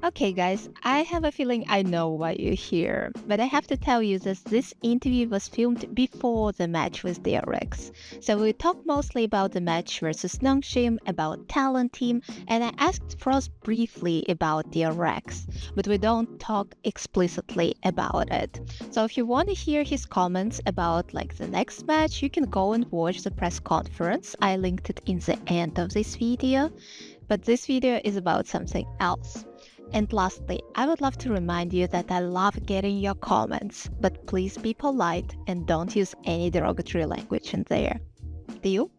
Okay, guys, I have a feeling I know why you're here, but I have to tell you that this interview was filmed before the match with DRX. So we talked mostly about the match versus Nongshim, about TALON team, and I asked FrosT briefly about DRX, but we don't talk explicitly about it. So if you want to hear his comments about the next match, you can go and watch the press conference. I linked it in the end of this video, but this video is about something else. And lastly, I would love to remind you that I love getting your comments, but please be polite and don't use any derogatory language in there. Deal?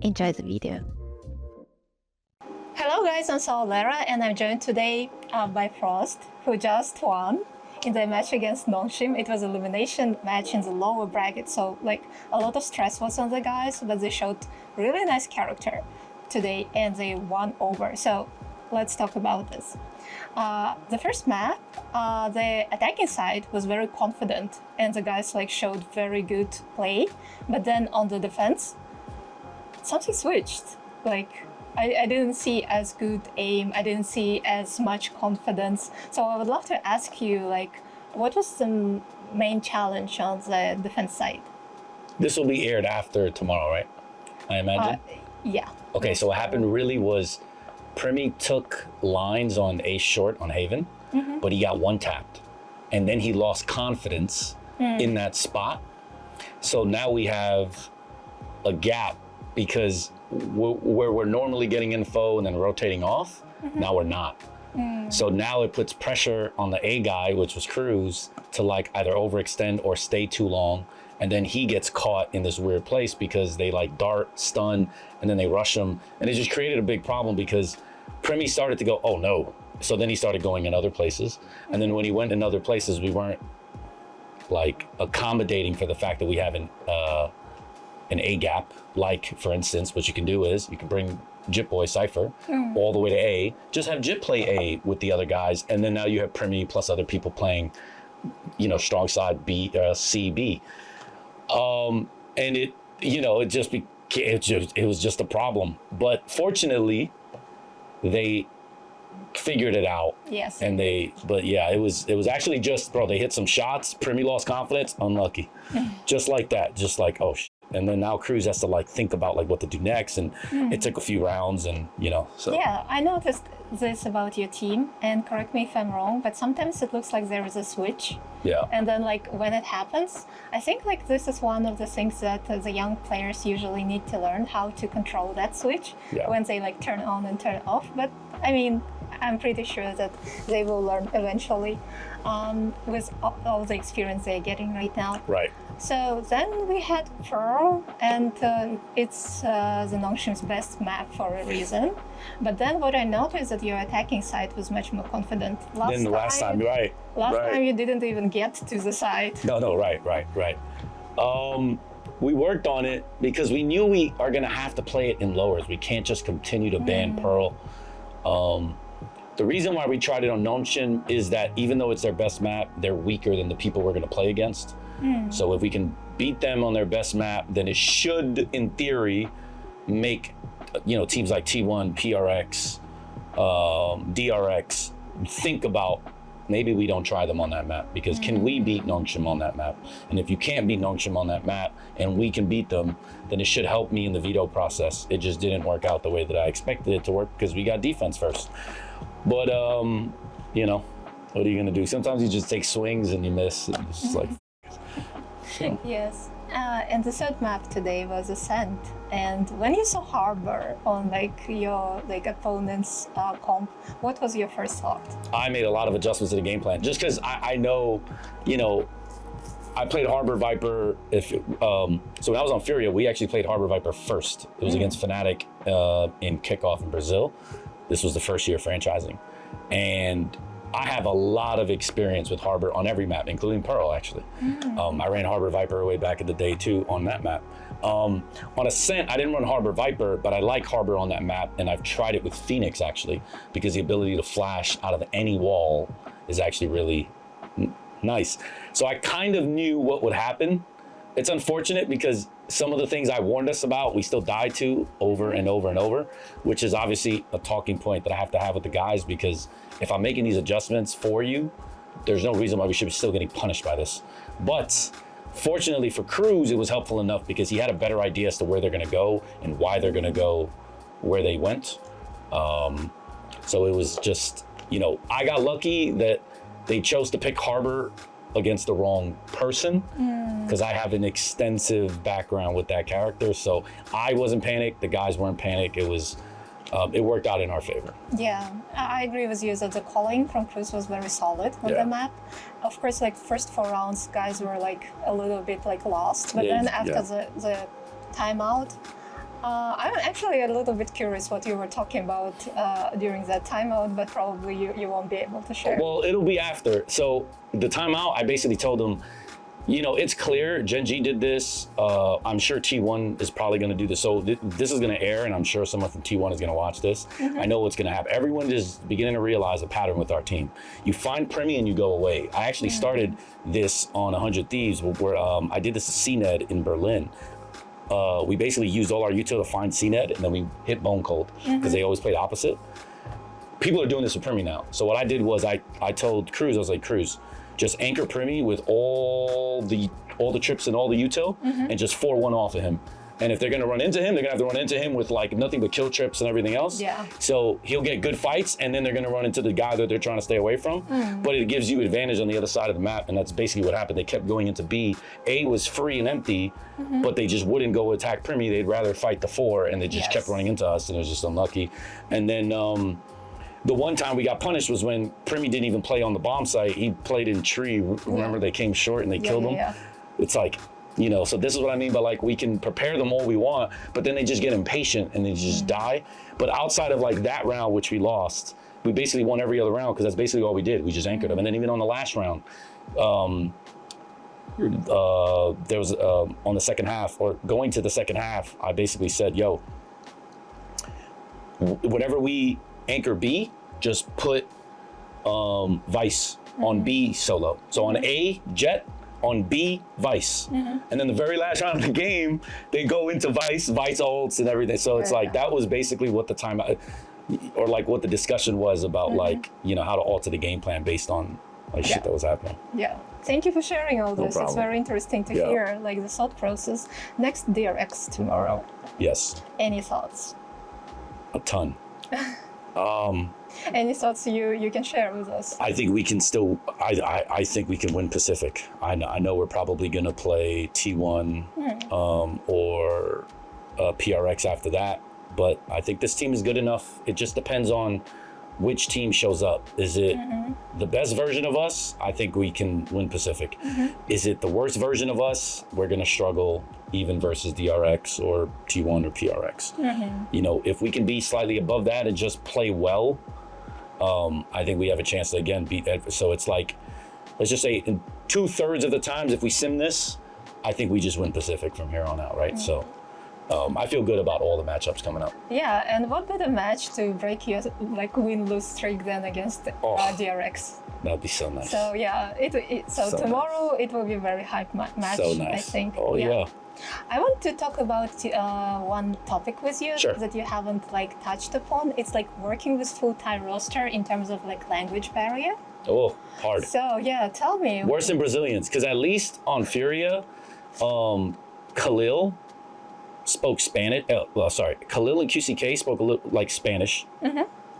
Enjoy the video. Hello guys, I'm Solera and I'm joined today by FrosT, who just won in the match against Nongshim. It was an elimination match in the lower bracket, so a lot of stress was on the guys, but they showed really nice character today and they won over. So let's talk about this. The first map, the attacking side was very confident and the guys showed very good play, but then on the defense, something switched. I didn't see as good aim, I didn't see as much confidence. So I would love to ask you, what was the main challenge on the defense side? This will be aired after tomorrow, right? I imagine? Yeah. Okay, so what happened really was Primi took lines on ace short on Haven, but he got one tapped. And then he lost confidence in that spot. So now we have a gap because where we're normally getting info and then rotating off, now we're not. So now it puts pressure on the A guy, which was Cruz, to either overextend or stay too long. And then he gets caught in this weird place because they dart, stun, and then they rush him. And it just created a big problem because Primi started to go, oh no. So then he started going in other places. And then when he went in other places, we weren't accommodating for the fact that we have an A gap. For instance, what you can do is you can bring Jip Boy Cypher all the way to A, just have Jip play A with the other guys. And then now you have Primi plus other people playing, strong side B, C, B. And it was just a problem. But fortunately, they figured it out. Yes. And it was actually just, bro, they hit some shots. Primi lost confidence, unlucky. Just like that, oh shit. And then now Cruz has to think about what to do next. And it took a few rounds and, so. Yeah, I noticed this about your team, and correct me if I'm wrong, but sometimes it looks like there is a switch. Yeah. And then when it happens, I think this is one of the things that the young players usually need to learn, how to control that switch when they turn on and turn off. But I mean, I'm pretty sure that they will learn eventually with all the experience they're getting right now. Right. So then we had Pearl, and it's the Nongshim's best map for a reason. But then what I noticed is that your attacking side was much more confident. Last time, right. Last time you didn't even get to the side. No, right. We worked on it because we knew we are gonna have to play it in lowers. We can't just continue to ban Pearl. The reason why we tried it on Nongshim is that even though it's their best map, they're weaker than the people we're gonna play against. So if we can beat them on their best map, then it should, in theory, make teams like T1, PRX, DRX think about maybe we don't try them on that map, because can we beat Nongshim on that map? And if you can't beat Nongshim on that map and we can beat them, then it should help me in the veto process. It just didn't work out the way that I expected it to work because we got defense first. But what are you gonna do? Sometimes you just take swings and you miss. It's just so. Yes. And the third map today was Ascent. And when you saw Harbor on your opponent's comp, what was your first thought? I made a lot of adjustments to the game plan just because I know, I played Harbor Viper. So when I was on Furia, we actually played Harbor Viper first. It was against Fnatic in kickoff in Brazil. This was the first year franchising, and I have a lot of experience with Harbor on every map, including Pearl, actually. I ran Harbor Viper way back in the day, too, on that map. On Ascent, I didn't run Harbor Viper, but I like Harbor on that map, and I've tried it with Phoenix, actually, because the ability to flash out of any wall is actually really nice. So I kind of knew what would happen, it's unfortunate because some of the things I warned us about, we still die to over and over and over, which is obviously a talking point that I have to have with the guys, because if I'm making these adjustments for you, there's no reason why we should be still getting punished by this. But fortunately for Cruz, it was helpful enough because he had a better idea as to where they're gonna go and why they're gonna go where they went. So it was just, you know, I got lucky that they chose to pick Harbor against the wrong person, because I have an extensive background with that character. So I wasn't panicked, the guys weren't panicked. It was, it worked out in our favor. Yeah, I agree with you that the calling from Cruz was very solid on the map. Of course, like first 4 rounds, guys were like a little bit like lost, but then after the timeout, I'm actually a little bit curious what you were talking about during that timeout, but probably you won't be able to share. Well, it'll be after. So the timeout, I basically told them, you know, it's clear Gen G did this. I'm sure T1 is probably going to do this. So this is going to air, and I'm sure someone from T1 is going to watch this. I know what's going to happen. Everyone is beginning to realize a pattern with our team. You find Premi and you go away. I actually started this on 100 Thieves, where I did this to CNED in Berlin. We basically used all our util to find CNED, and then we hit Bone Cold, because they always played opposite. People are doing this with Premi now. So what I did was I told Cruz, I was like, Cruz, just anchor Premi with all the trips and all the util, and just 4-1 off of him. And if they're gonna run into him, they're gonna have to run into him with like nothing but kill trips and everything else. Yeah. So he'll get good fights, and then they're gonna run into the guy that they're trying to stay away from. But it gives you advantage on the other side of the map, and that's basically what happened. They kept going into B. A was free and empty, but they just wouldn't go attack Premi. They'd rather fight the 4, and they just kept running into us, and it was just unlucky. And then the one time we got punished was when Premi didn't even play on the bomb site. He played in tree. Remember, they came short and they killed him? Yeah. It's like, you know, so this is what I mean by like, we can prepare them all we want, but then they just get impatient and they just die. But outside of like that round, which we lost, we basically won every other round, because that's basically all we did. We just anchored them. And then even on the last round, there was on the second half, or going to the second half, I basically said, yo, whenever we anchor B, just put Vice on B solo. So on A, Jet, on B, Vice. And then the very last round of the game, they go into Vice ults and everything. So it's like, that was basically what the time, or like what the discussion was about, like, you know, how to alter the game plan based on like shit that was happening. Yeah. Thank you for sharing all this. It's very interesting to hear, like, the thought process. Next DRX tomorrow. Yes. Any thoughts? A ton. Any thoughts you can share with us? I think we can still, I think we can win Pacific. I know we're probably going to play T1 or PRX after that, but I think this team is good enough. It just depends on which team shows up. Is it the best version of us? I think we can win Pacific. Is it the worst version of us? We're going to struggle even versus DRX or T1 or PRX. You know, if we can be slightly above that and just play well, I think we have a chance to again beat that. So it's like, let's just say in 2/3 of the times, if we sim this, I think we just win Pacific from here on out, right? So I feel good about all the matchups coming up. Yeah, and what better match to break your like win-lose streak than against DRX? That'd be so nice. So yeah, so tomorrow nice. It will be a very hype match. So nice. I think. Oh yeah. I want to talk about one topic with you that you haven't like touched upon. It's like working with full Thai roster in terms of like language barrier. Oh, hard. So yeah, tell me. Worse than Brazilians, because at least on Furia, Khalil spoke Spanish. Khalil and QCK spoke a little like Spanish.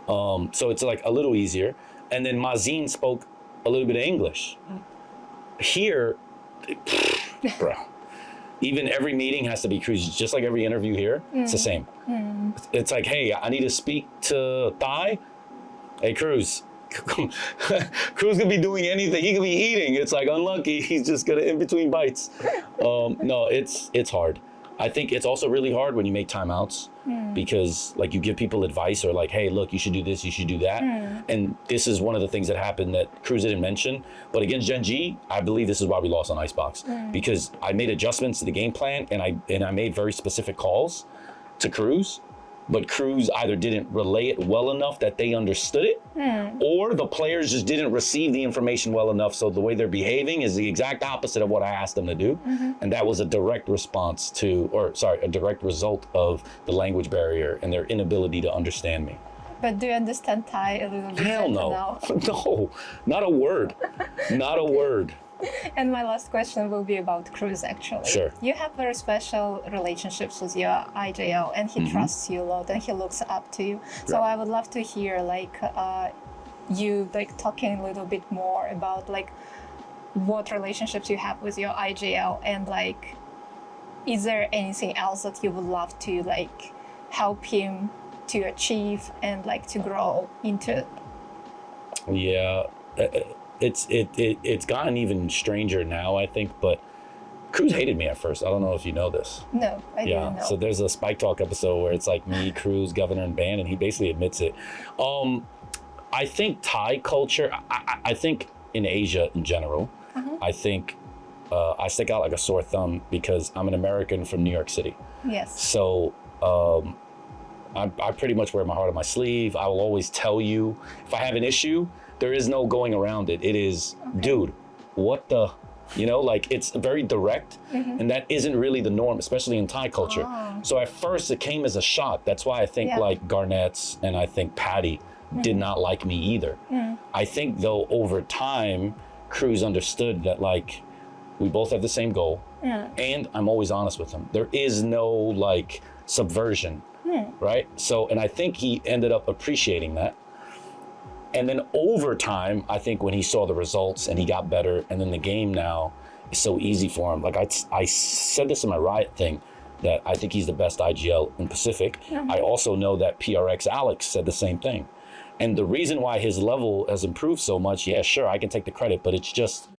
So it's like a little easier. And then Mazin spoke a little bit of English. Here, bro. Even every meeting has to be Cruz, just like every interview here. It's the same. It's like, hey, I need to speak to Thai. Hey, Cruz. Cruz could be doing anything. He could be eating. It's like unlucky. He's just gonna in between bites. No, it's hard. I think it's also really hard when you make timeouts because like you give people advice or like, hey, look, you should do this, you should do that. And this is one of the things that happened that Cruz didn't mention. But against Gen G, I believe this is why we lost on Icebox because I made adjustments to the game plan and I made very specific calls to Cruz but Cruz either didn't relay it well enough that they understood it, or the players just didn't receive the information well enough. So the way they're behaving is the exact opposite of what I asked them to do. And that was a direct response to, a direct result of the language barrier and their inability to understand me. But do you understand Thai a little bit Hell no. now? No, not a word. Not a word. And my last question will be about Cruz, actually. Sure. You have very special relationships with your IGL, and he trusts you a lot, and he looks up to you. So I would love to hear, like, you like talking a little bit more about like what relationships you have with your IGL, and like, is there anything else that you would love to like help him to achieve and like to grow into? Yeah. It's gotten even stranger now, I think, but Cruz hated me at first. I don't know if you know this. No, I didn't know. So there's a Spike Talk episode where it's like me, Cruz, Governor, and Band, and he basically admits it. I think Thai culture, I think in Asia in general, I think I stick out like a sore thumb because I'm an American from New York City. Yes. So I pretty much wear my heart on my sleeve. I will always tell you if I have an issue, there is no going around it. It is, dude, what the, you know, like it's very direct, and that isn't really the norm, especially in Thai culture. So at first it came as a shock. That's why I think like Garnett's and I think Patty did not like me either. I think though over time, Cruz understood that like we both have the same goal, and I'm always honest with him. There is no like subversion, right? So, and I think he ended up appreciating that. And then over time, I think when he saw the results and he got better, and then the game now is so easy for him. Like I said this in my Riot thing, that I think he's the best IGL in Pacific. I also know that PRX Alex said the same thing. And the reason why his level has improved so much, yeah, sure, I can take the credit, but it's just,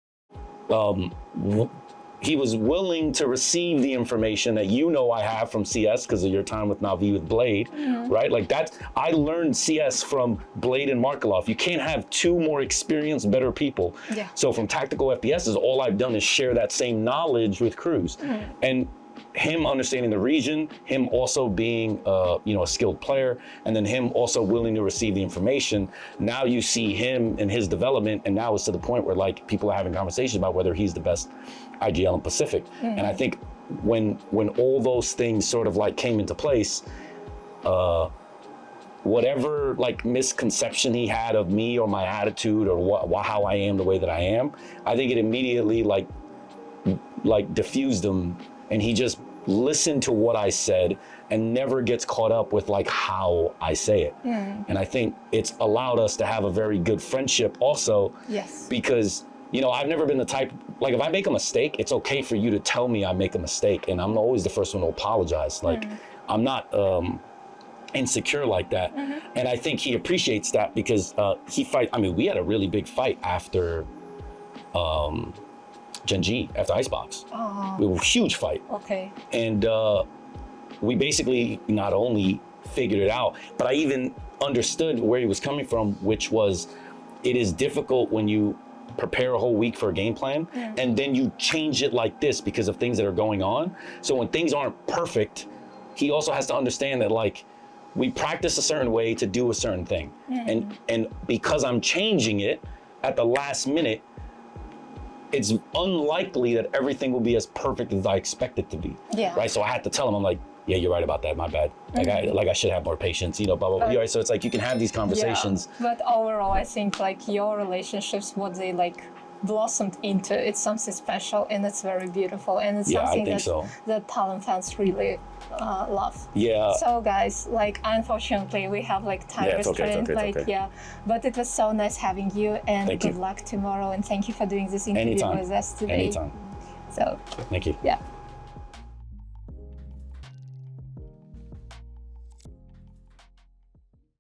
he was willing to receive the information that you know I have from CS because of your time with Navi with Blade, right? Like that's, I learned CS from Blade and Markelov. You can't have two more experienced, better people. Yeah. So from tactical FPSs, all I've done is share that same knowledge with Cruz. And him understanding the region, him also being a skilled player, and then him also willing to receive the information. Now you see him and his development, and now it's to the point where like people are having conversations about whether he's the best IGL in Pacific. And I think when all those things sort of like came into place, whatever like misconception he had of me or my attitude or how I am the way that I am, I think it immediately like diffused him, and he just listened to what I said and never gets caught up with like how I say it. And I think it's allowed us to have a very good friendship also. Yes. Because I've never been the type, like if I make a mistake, it's okay for you to tell me I make a mistake, and I'm always the first one to apologize. Like I'm not insecure like that. And I think he appreciates that because we had a really big fight after Genji, after Icebox. We were a huge fight. Okay. And we basically not only figured it out, but I even understood where he was coming from, which was it is difficult when you prepare a whole week for a game plan and then you change it like this because of things that are going on. So when things aren't perfect, he also has to understand that like we practice a certain way to do a certain thing. And because I'm changing it at the last minute, it's unlikely that everything will be as perfect as I expect it to be. Yeah. Right. So I had to tell him, I'm like, yeah, you're right about that. My bad. Like I should have more patience, blah, blah, blah. Right. So it's like you can have these conversations. Yeah. But overall, I think like your relationships, what they like blossomed into, it's something special and it's very beautiful. And it's something that Talon fans really love. Yeah. So guys, like unfortunately we have like time restraint. But it was so nice having you, and good luck tomorrow, and thank you for doing this interview with us today. Anytime. So thank you. Yeah.